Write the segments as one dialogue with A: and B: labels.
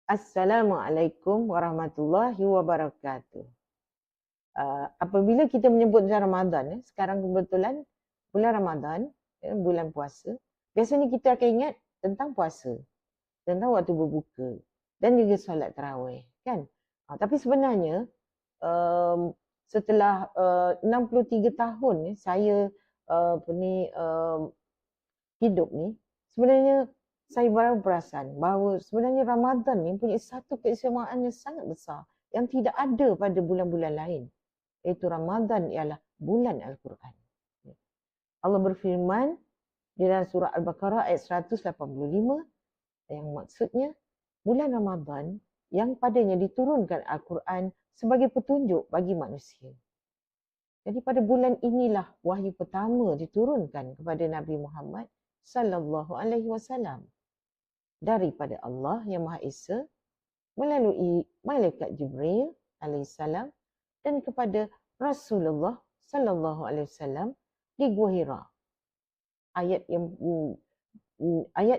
A: Assalamualaikum warahmatullahi wabarakatuh. Apabila kita menyebut bulan Ramadan, sekarang kebetulan bulan Ramadan, bulan puasa, biasanya kita akan ingat tentang puasa, tentang waktu berbuka dan juga solat tarawih, kan? Tapi sebenarnya setelah 63 tahun saya hidup ni, sebenarnya saya baru perasan bahawa sebenarnya Ramadan ni punya satu keistimewaan yang sangat besar yang tidak ada pada bulan-bulan lain. Iaitu Ramadan ialah bulan Al-Quran. Allah berfirman di dalam surah Al-Baqarah ayat 185 yang maksudnya bulan Ramadan yang padanya diturunkan Al-Quran sebagai petunjuk bagi manusia. Jadi pada bulan inilah wahyu pertama diturunkan kepada Nabi Muhammad sallallahu alaihi wasallam daripada Allah yang Maha Esa melalui malaikat Jibril alaihissalam dan kepada Rasulullah sallallahu alaihi wasallam di Gua Hira. Ayat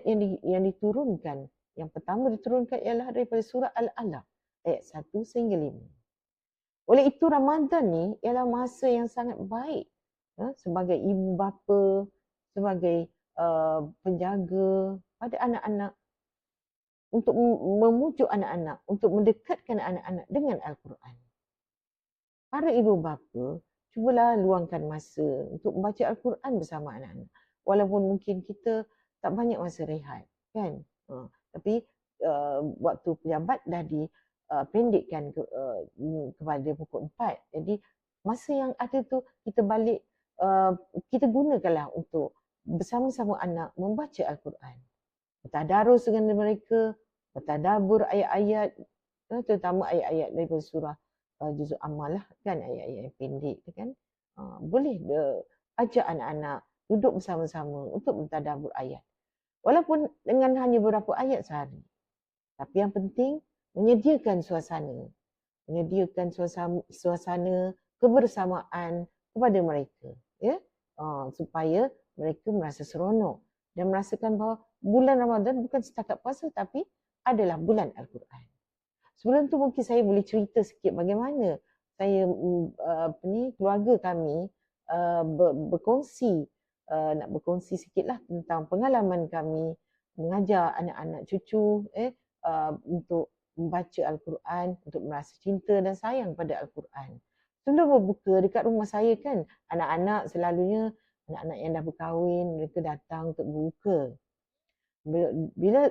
A: yang diturunkan, yang pertama diturunkan ialah daripada surah Al-Alaq ayat 1 sehingga 5. Oleh itu Ramadan ni ialah masa yang sangat baik sebagai ibu bapa, sebagai penjaga pada anak-anak, untuk memujuk anak-anak, untuk mendekatkan anak-anak dengan Al-Quran. Para ibu bapa, cubalah luangkan masa untuk membaca Al-Quran bersama anak-anak. Walaupun mungkin kita tak banyak masa rehat, kan? Tapi waktu pejabat dah dipendekkan kepada pukul 4. Jadi masa yang ada tu kita balik, kita gunakanlah untuk bersama-sama anak membaca Al-Quran. Bertadarus dengan mereka, bertadabur ayat-ayat, terutama ayat-ayat daripada surah Juzul Amal lah, kan, ayat-ayat yang pendek tu kan. Boleh ajak anak-anak duduk bersama-sama untuk bertadabur ayat. Walaupun dengan hanya beberapa ayat sehari. Tapi yang penting menyediakan suasana kebersamaan kepada mereka, ya. Supaya mereka merasa seronok dan merasakan bahawa bulan Ramadan bukan setakat puasa tapi adalah bulan Al-Quran. Sebelum tu mungkin saya boleh cerita sikit bagaimana saya keluarga kami nak berkongsi sikitlah tentang pengalaman kami mengajar anak-anak cucu untuk membaca Al-Quran, untuk merasa cinta dan sayang pada Al-Quran. Sebelum berbuka dekat rumah saya kan, anak-anak selalunya, anak-anak yang dah berkahwin, mereka datang untuk berbuka. Bila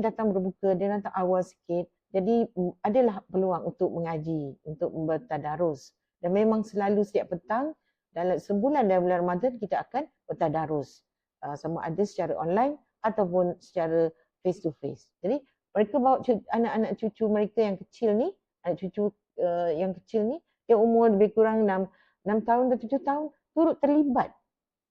A: datang berbuka, dia datang awal sikit. Jadi adalah peluang untuk mengaji, untuk bertadarus. Dan memang selalu setiap petang, dalam sebulan dalam bulan Ramadan, kita akan bertadarus. Sama ada secara online ataupun secara face to face. Jadi mereka bawa anak-anak cucu mereka yang kecil ni, anak cucu yang kecil ni, yang umur lebih kurang 6 tahun dan 7 tahun, turut terlibat,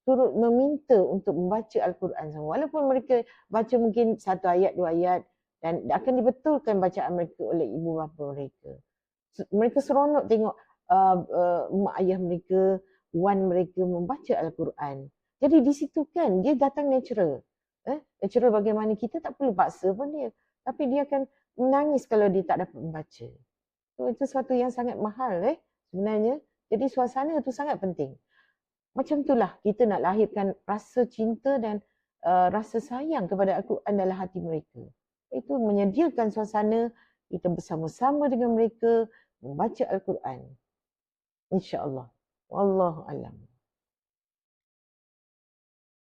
A: turut meminta untuk membaca Al-Quran sama. Walaupun mereka baca mungkin 1 ayat, 2 ayat dan akan dibetulkan bacaan mereka oleh ibu bapa mereka. Mereka seronok tengok mak ayah mereka, wan mereka membaca Al-Quran. Jadi di situ kan dia datang natural. Natural bagaimana kita tak perlu paksa pun dia. Tapi dia akan menangis kalau dia tak dapat membaca. Itu sesuatu yang sangat mahal sebenarnya. Jadi suasana itu sangat penting. Macam itulah kita nak lahirkan rasa cinta dan rasa sayang kepada Al-Quran dalam hati mereka. Itu menyediakan suasana kita bersama-sama dengan mereka membaca Al-Quran. InsyaAllah. Wallahu a'lam.